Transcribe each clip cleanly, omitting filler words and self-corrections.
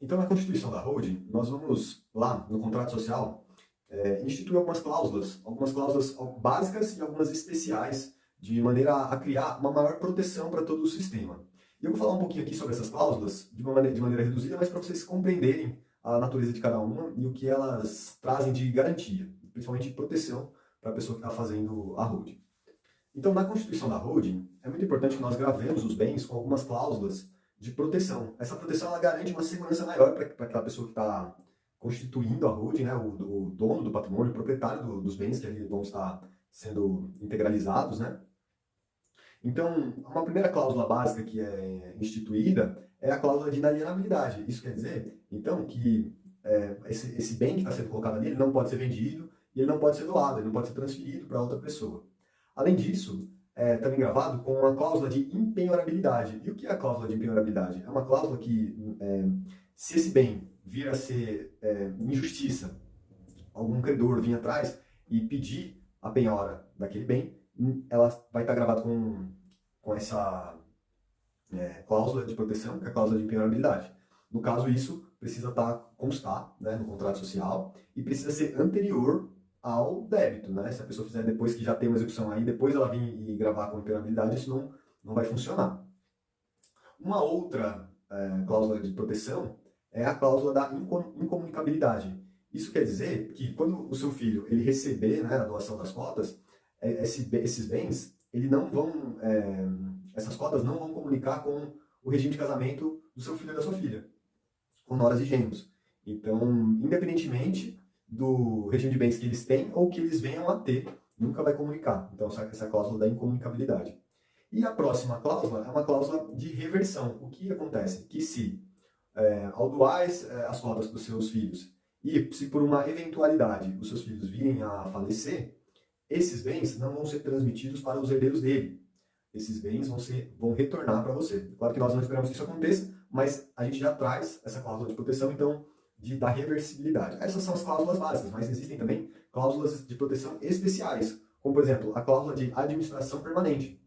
Então, na constituição da holding, nós vamos lá no contrato social instituir algumas cláusulas básicas e algumas especiais, de maneira a criar uma maior proteção para todo o sistema. E eu vou falar um pouquinho aqui sobre essas cláusulas de maneira reduzida, mas para vocês compreenderem a natureza de cada uma e o que elas trazem de garantia, principalmente de proteção para a pessoa que está fazendo a holding. Então, na constituição da holding, é muito importante que nós gravemos os bens com algumas cláusulas de proteção. Essa proteção ela garante uma segurança maior para aquela pessoa que está constituindo a holding, né, o dono do patrimônio, o proprietário dos bens que ali vão estar sendo integralizados, né? Então, uma primeira cláusula básica que é instituída é a cláusula de inalienabilidade. Isso quer dizer, então, que esse bem que está sendo colocado ali, ele não pode ser vendido e ele não pode ser doado, ele não pode ser transferido para outra pessoa. Além disso, também gravado com uma cláusula de impenhorabilidade. E o que é a cláusula de impenhorabilidade? É uma cláusula que, se esse bem vir a ser injustiça, algum credor vir atrás e pedir a penhora daquele bem, ela vai estar gravada com essa cláusula de proteção, que é a cláusula de impenhorabilidade. No caso, isso precisa constar, né, no contrato social e precisa ser anterior ao débito, né? Se a pessoa fizer depois que já tem uma execução aí, depois ela vir e gravar com impenhorabilidade, isso não vai funcionar. Uma outra cláusula de proteção é a cláusula da incomunicabilidade. Isso quer dizer que quando o seu filho ele receber, né, a doação das cotas, esses bens, essas cotas não vão comunicar com o regime de casamento do seu filho e da sua filha, com noras e genros. Então, independentemente do regime de bens que eles têm ou que eles venham a ter, nunca vai comunicar. Então, essa é a cláusula da incomunicabilidade. E a próxima cláusula é uma cláusula de reversão. O que acontece? Que se, ao doar as cotas para os seus filhos, e se por uma eventualidade os seus filhos virem a falecer, esses bens não vão ser transmitidos para os herdeiros dele. Esses bens vão retornar para você. Claro que nós não esperamos que isso aconteça, mas a gente já traz essa cláusula de proteção, então, da reversibilidade. Essas são as cláusulas básicas, mas existem também cláusulas de proteção especiais, como, por exemplo, a cláusula de administração permanente.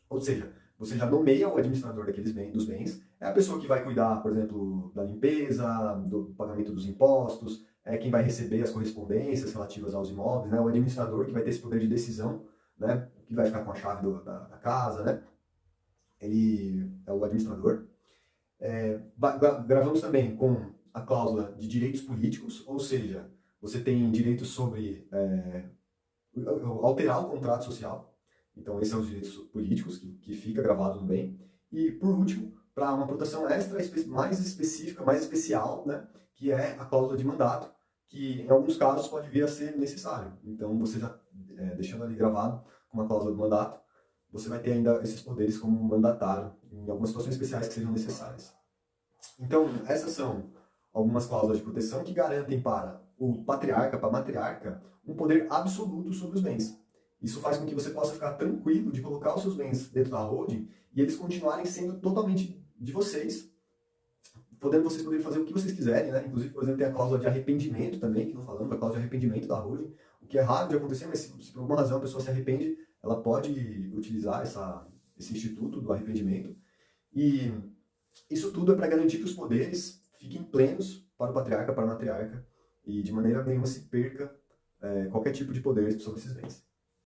Ou seja, você já nomeia o administrador dos bens, é a pessoa que vai cuidar, por exemplo, da limpeza, do pagamento dos impostos, é quem vai receber as correspondências relativas aos imóveis, né? O administrador que vai ter esse poder de decisão, né? Que vai ficar com a chave da casa, né? Ele é o administrador. Gravamos também com a cláusula de direitos políticos, ou seja, você tem direitos sobre alterar o contrato social. Então, esses são os direitos políticos que fica gravado no bem. E, por último, para uma proteção extra, mais específica, mais especial, né, que é a cláusula de mandato, que em alguns casos pode vir a ser necessário. Então, você já deixando ali gravado com uma cláusula de mandato, você vai ter ainda esses poderes como mandatário em algumas situações especiais que sejam necessárias. Então, essas são algumas cláusulas de proteção que garantem para o patriarca, para a matriarca, um poder absoluto sobre os bens. Isso faz com que você possa ficar tranquilo de colocar os seus bens dentro da holding e eles continuarem sendo totalmente de vocês, vocês poderem fazer o que vocês quiserem, né? Inclusive, por exemplo, tem a cláusula de arrependimento também, que não falamos, a cláusula de arrependimento da holding, o que é raro de acontecer, mas se por alguma razão a pessoa se arrepende, ela pode utilizar esse instituto do arrependimento. E isso tudo é para garantir que os poderes fiquem plenos para o patriarca, para a matriarca, e de maneira nenhuma se perca qualquer tipo de poder sobre esses bens.